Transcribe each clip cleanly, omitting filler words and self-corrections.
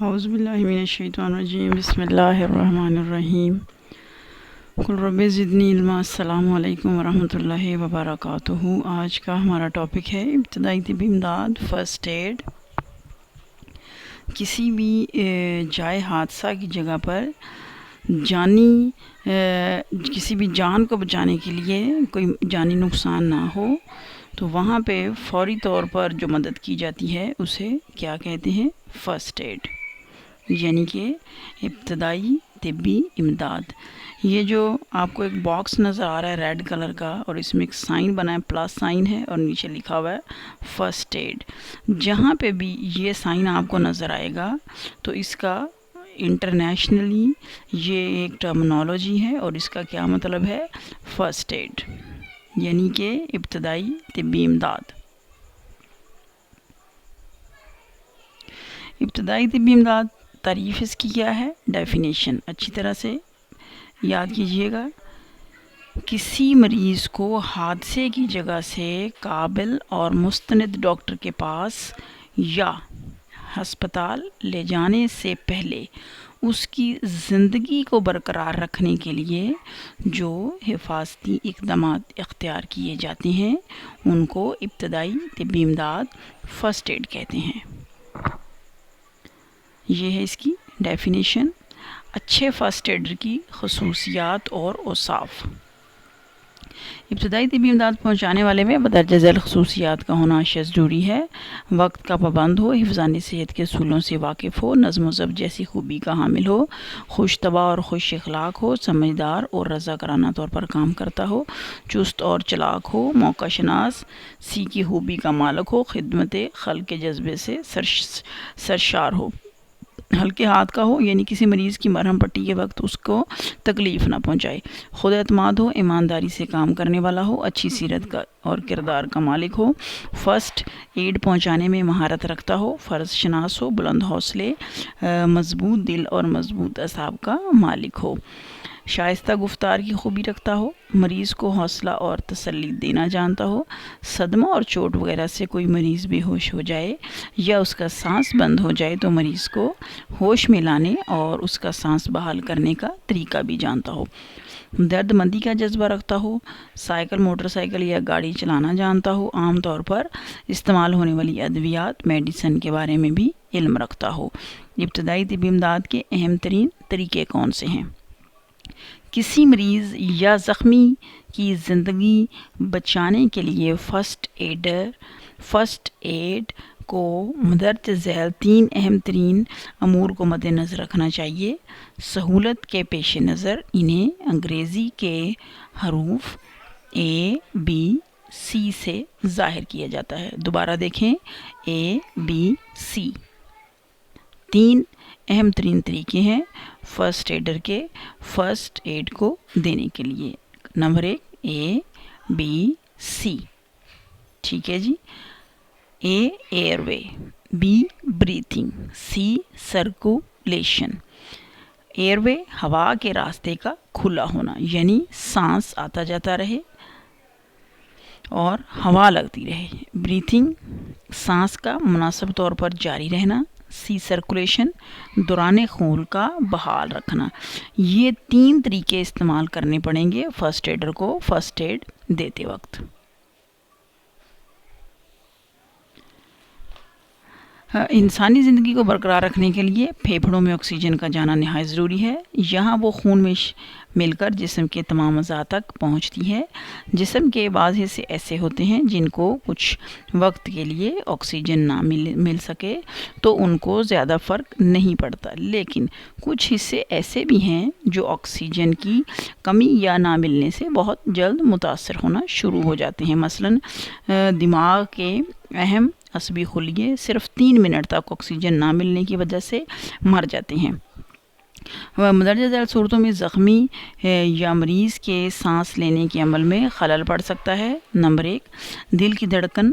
اعوذ باللہ من الشیطان الرجیم بسم اللہ الرحمن الرحیم قل رب زدنی علما۔ السلام علیکم ورحمۃ اللہ وبرکاتہ۔ آج کا ہمارا ٹاپک ہے ابتدائی طبی امداد، فرسٹ ایڈ۔ کسی بھی جائے حادثہ کی جگہ پر کسی بھی جان کو بچانے کے لیے کوئی جانی نقصان نہ ہو تو وہاں پہ فوری طور پر جو مدد کی جاتی ہے اسے کیا کہتے ہیں؟ فرسٹ ایڈ، یعنی کہ ابتدائی طبی امداد۔ یہ جو آپ کو ایک باکس نظر آ رہا ہے ریڈ کلر کا، اور اس میں ایک سائن بنا ہے، پلس سائن ہے، اور نیچے لکھا ہوا ہے فرسٹ ایڈ۔ جہاں پہ بھی یہ سائن آپ کو نظر آئے گا تو اس کا انٹرنیشنلی یہ ایک ٹرمنالوجی ہے، اور اس کا کیا مطلب ہے؟ فرسٹ ایڈ، یعنی کہ ابتدائی طبی امداد۔ ابتدائی طبی امداد، تعریف اس کی کیا ہے؟ ڈیفینیشن اچھی طرح سے یاد کیجئے گا۔ کسی مریض کو حادثے کی جگہ سے قابل اور مستند ڈاکٹر کے پاس یا ہسپتال لے جانے سے پہلے اس کی زندگی کو برقرار رکھنے کے لیے جو حفاظتی اقدامات اختیار کیے جاتے ہیں ان کو ابتدائی طبی امداد، فرسٹ ایڈ کہتے ہیں۔ یہ ہے اس کی ڈیفینیشن۔ اچھے فرسٹ ایڈر کی خصوصیات اور اوصاف۔ ابتدائی طبی امداد پہنچانے والے میں بدرجہ ذیل خصوصیات کا ہونا اشد ضروری ہے۔ وقت کا پابند ہو، حفظان صحت کے اصولوں سے واقف ہو، نظم و ضبط جیسی خوبی کا حامل ہو، خوش طبع اور خوش اخلاق ہو، سمجھدار اور رضاکارانہ طور پر کام کرتا ہو، چست اور چلاک ہو، موقع شناس سی کی خوبی کا مالک ہو، خدمت خلق کے جذبے سے سرشار ہو، ہلکے ہاتھ کا ہو، یعنی کسی مریض کی مرہم پٹی کے وقت اس کو تکلیف نہ پہنچائے، خود اعتماد ہو، ایمانداری سے کام کرنے والا ہو، اچھی سیرت کا اور کردار کا مالک ہو، فرسٹ ایڈ پہنچانے میں مہارت رکھتا ہو، فرض شناس ہو، بلند حوصلے، مضبوط دل اور مضبوط اعصاب کا مالک ہو، شائستہ گفتار کی خوبی رکھتا ہو، مریض کو حوصلہ اور تسلی دینا جانتا ہو، صدمہ اور چوٹ وغیرہ سے کوئی مریض بے ہوش ہو جائے یا اس کا سانس بند ہو جائے تو مریض کو ہوش میں لانے اور اس کا سانس بحال کرنے کا طریقہ بھی جانتا ہو، درد مندی کا جذبہ رکھتا ہو، سائیکل، موٹر سائیکل یا گاڑی چلانا جانتا ہو، عام طور پر استعمال ہونے والی ادویات، میڈیسن کے بارے میں بھی علم رکھتا ہو۔ ابتدائی طبی امداد کے اہم ترین طریقے کون سے ہیں؟ کسی مریض یا زخمی کی زندگی بچانے کے لیے فرسٹ ایڈ کو مندرجہ ذیل 3 اہم ترین امور کو مد نظر رکھنا چاہیے۔ سہولت کے پیش نظر انہیں انگریزی کے حروف ABC سے ظاہر کیا جاتا ہے۔ دوبارہ دیکھیں، ABC 3 اہم ترین طریقے ہیں فرسٹ ایڈر کے فرسٹ ایڈ کو دینے کے لیے۔ نمبر 1 ABC، ٹھیک ہے جی۔ Airway, B breathing, C circulation. Airway ہوا کے راستے کا کھلا ہونا، یعنی سانس آتا جاتا رہے اور ہوا لگتی رہے۔ بریتھنگ سانس کا مناسب طور پر جاری رہنا۔ C سرکولیشن دوران خون کا بحال رکھنا۔ یہ 3 طریقے استعمال کرنے پڑیں گے فرسٹ ایڈر کو فرسٹ ایڈ دیتے وقت۔ انسانی زندگی کو برقرار رکھنے کے لیے پھیپھڑوں میں آکسیجن کا جانا نہایت ضروری ہے۔ یہاں وہ خون میں مل کر جسم کے تمام اعضاء تک پہنچتی ہے۔ جسم کے بعض حصے ایسے ہوتے ہیں جن کو کچھ وقت کے لیے آکسیجن نہ مل سکے تو ان کو زیادہ فرق نہیں پڑتا، لیکن کچھ حصے ایسے بھی ہیں جو آکسیجن کی کمی یا نہ ملنے سے بہت جلد متاثر ہونا شروع ہو جاتے ہیں۔ مثلاً دماغ کے اہم عصبی خلیے صرف 3 منٹ تک آکسیجن نہ ملنے کی وجہ سے مر جاتے ہیں۔ مندرجہ ذیل صورتوں میں زخمی یا مریض کے سانس لینے کے عمل میں خلل پڑ سکتا ہے۔ نمبر 1 دل کی دھڑکن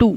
2,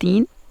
3,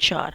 4,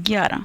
11,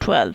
12,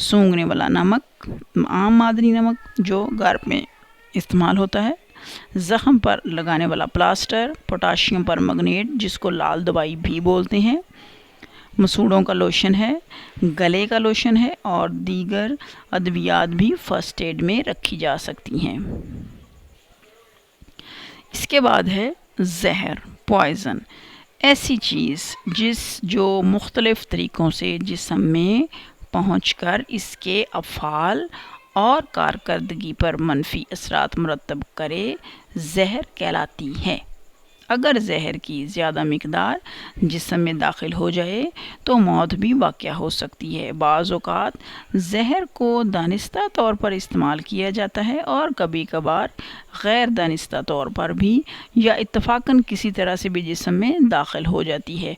سونگھنے والا نمک، عام معدنی نمک جو گھر میں استعمال ہوتا ہے، زخم پر لگانے والا پلاسٹر، پوٹاشیم پر مگنیٹ جس کو لال دوائی بھی بولتے ہیں، مسوڑوں کا لوشن ہے، گلے کا لوشن ہے، اور دیگر ادویات بھی فرسٹ ایڈ میں رکھی جا سکتی ہیں۔ اس کے بعد ہے زہر، پوائزن، ایسی چیز جو مختلف طریقوں سے جسم میں پہنچ کر اس کے افعال اور کارکردگی پر منفی اثرات مرتب کرے، زہر کہلاتی ہے۔ اگر زہر کی زیادہ مقدار جسم میں داخل ہو جائے تو موت بھی واقع ہو سکتی ہے۔ بعض اوقات زہر کو دانستہ طور پر استعمال کیا جاتا ہے اور کبھی کبھار غیر دانستہ طور پر بھی یا اتفاقاً کسی طرح سے بھی جسم میں داخل ہو جاتی ہے۔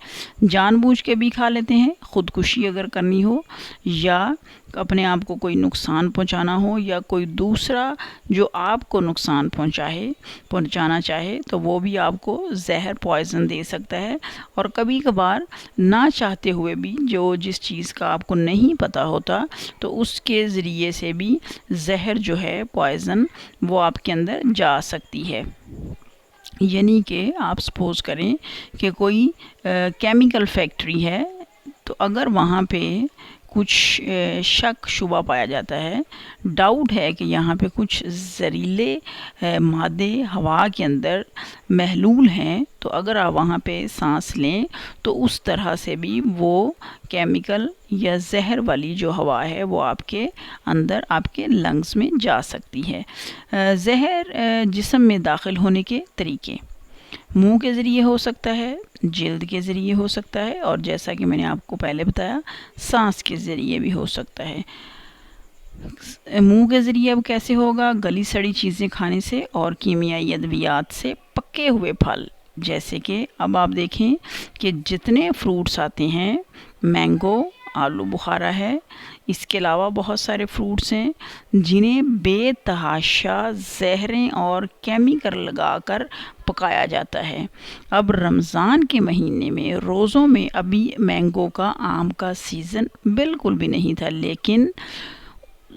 جان بوجھ کے بھی کھا لیتے ہیں، خودکشی اگر کرنی ہو یا اپنے آپ کو کوئی نقصان پہنچانا ہو یا کوئی دوسرا جو آپ کو نقصان پہنچانا چاہے تو وہ بھی آپ کو زہر، پوائزن دے سکتا ہے۔ اور کبھی کبھار نہ چاہتے ہوئے بھی جس چیز کا آپ کو نہیں پتہ ہوتا تو اس کے ذریعے سے بھی زہر جو ہے، پوائزن، وہ آپ کے اندر جا سکتی ہے۔ یعنی کہ آپ سپوز کریں کہ کوئی کیمیکل فیکٹری ہے، تو اگر وہاں پہ کچھ شک شبہ پایا جاتا ہے، ڈاؤٹ ہے کہ یہاں پہ کچھ زہریلے مادے ہوا کے اندر محلول ہیں، تو اگر آپ وہاں پہ سانس لیں تو اس طرح سے بھی وہ کیمیکل یا زہر والی جو ہوا ہے وہ آپ کے اندر، آپ کے لنگز میں جا سکتی ہے۔ زہر جسم میں داخل ہونے کے طریقے: منہ کے ذریعے ہو سکتا ہے، جلد کے ذریعے ہو سکتا ہے، اور جیسا کہ میں نے آپ کو پہلے بتایا سانس کے ذریعے بھی ہو سکتا ہے۔ منہ کے ذریعے اب کیسے ہوگا؟ گلی سڑی چیزیں کھانے سے اور کیمیائی ادویات سے، پکے ہوئے پھل جیسے کہ اب آپ دیکھیں کہ جتنے فروٹس آتے ہیں، مینگو، آلو بخارا ہے، اس کے علاوہ بہت سارے فروٹس ہیں جنہیں بے تحاشا زہریں اور کیمیکل لگا کر پکایا جاتا ہے۔ اب رمضان کے مہینے میں روزوں میں ابھی مینگو کا، آم کا سیزن بالکل بھی نہیں تھا، لیکن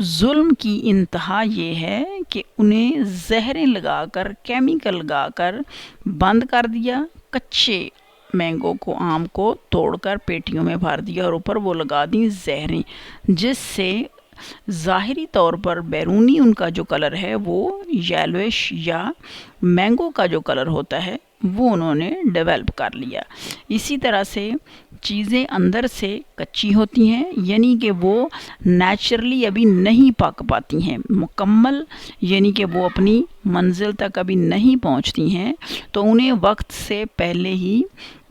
ظلم کی انتہا یہ ہے کہ انہیں زہریں لگا کر، کیمیکل لگا کر بند کر دیا، کچے مینگو کو، آم کو توڑ کر پیٹیوں میں بھر دیا اور اوپر وہ لگا دیں زہریں، جس سے ظاہری طور پر بیرونی ان کا جو کلر ہے وہ یلوش یا مینگو کا جو کلر ہوتا ہے وہ انہوں نے ڈیولپ کر لیا۔ اسی طرح سے چیزیں اندر سے کچی ہوتی ہیں، یعنی کہ وہ نیچرلی ابھی نہیں پک پاتی ہیں مکمل، یعنی کہ وہ اپنی منزل تک ابھی نہیں پہنچتی ہیں، تو انہیں وقت سے پہلے ہی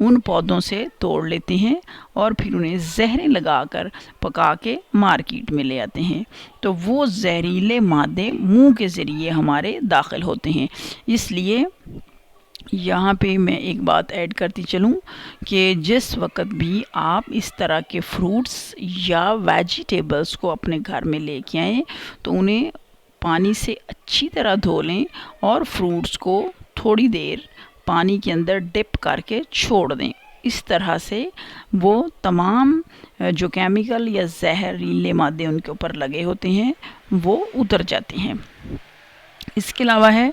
ان پودوں سے توڑ لیتے ہیں اور پھر انہیں زہریں لگا کر پکا کے مارکیٹ میں لے آتے ہیں، تو وہ زہریلے مادے منہ کے ذریعے ہمارے داخل ہوتے ہیں۔ اس لیے یہاں پہ میں ایک بات ایڈ کرتی چلوں کہ جس وقت بھی آپ اس طرح کے فروٹس یا ویجیٹیبلز کو اپنے گھر میں لے کے آئیں تو انہیں پانی سے اچھی طرح دھو لیں اور فروٹس کو تھوڑی دیر پانی کے اندر ڈپ کر کے چھوڑ دیں۔ اس طرح سے وہ تمام جو کیمیکل یا زہریلے مادے ان کے اوپر لگے ہوتے ہیں وہ اتر جاتے ہیں۔ اس کے علاوہ ہے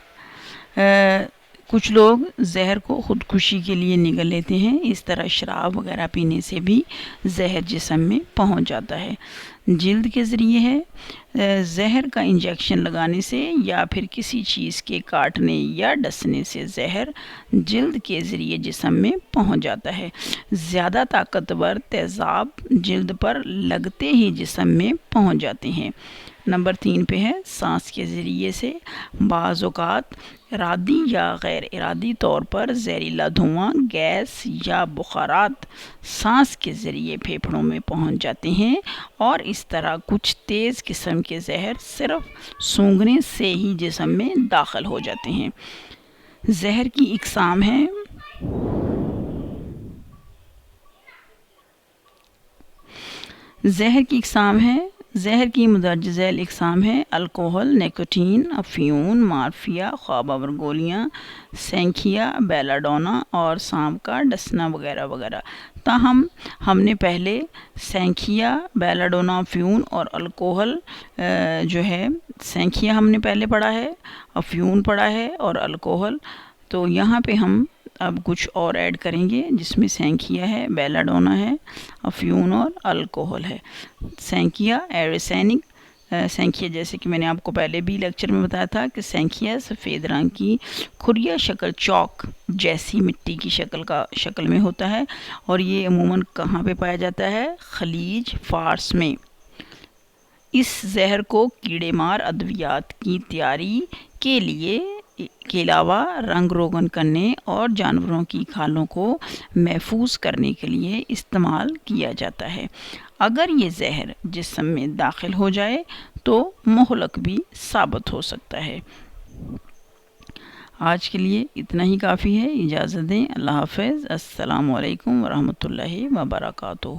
کچھ لوگ زہر کو خودکشی کے لیے نگل لیتے ہیں، اس طرح شراب وغیرہ پینے سے بھی زہر جسم میں پہنچ جاتا ہے۔ جلد کے ذریعے ہے، زہر کا انجیکشن لگانے سے یا پھر کسی چیز کے کاٹنے یا ڈسنے سے زہر جلد کے ذریعے جسم میں پہنچ جاتا ہے۔ زیادہ طاقتور تیزاب جلد پر لگتے ہی جسم میں پہنچ جاتے ہیں۔ نمبر 3 پہ ہے سانس کے ذریعے سے، بعض اوقات ارادی یا غیر ارادی طور پر زہریلا دھواں، گیس یا بخارات سانس کے ذریعے پھیپھڑوں میں پہنچ جاتے ہیں اور اس طرح کچھ تیز قسم کے زہر صرف سونگھنے سے ہی جسم میں داخل ہو جاتے ہیں۔ زہر کی اقسام ہیں: زہر کی اقسام ہیں زہر کی مندرجہ ذیل اقسام ہیں الکوہل، نیکوٹین، افیون، مارفیا، خواب آور گولیاں، سینکھیا، بیلاڈونا اور سانپ کا ڈسنا وغیرہ وغیرہ۔ تاہم ہم نے پہلے سینکھیا، بیلاڈونا، افیون اور الکوہل جو ہے، سینکھیا ہم نے پہلے پڑھا ہے، افیون پڑھا ہے اور الکوہل، تو یہاں پہ ہم اب کچھ اور ایڈ کریں گے جس میں سینکھیا ہے، بیلاڈونا ہے، افیون اور الکوہل ہے۔ سینکھیا ایریسینک سینکھیا، جیسے کہ میں نے آپ کو پہلے بھی لیکچر میں بتایا تھا کہ سینکھیا سفید رنگ کی کھریا شکل چاک جیسی مٹی کی شکل میں ہوتا ہے، اور یہ عموماً کہاں پہ پایا جاتا ہے؟ خلیج فارس میں۔ اس زہر کو کیڑے مار ادویات کی تیاری کے علاوہ رنگ روغن کرنے اور جانوروں کی کھالوں کو محفوظ کرنے کے لیے استعمال کیا جاتا ہے۔ اگر یہ زہر جسم میں داخل ہو جائے تو مہلک بھی ثابت ہو سکتا ہے۔ آج کے لیے اتنا ہی کافی ہے، اجازت دیں، اللہ حافظ، السلام علیکم ورحمۃ اللہ وبرکاتہ۔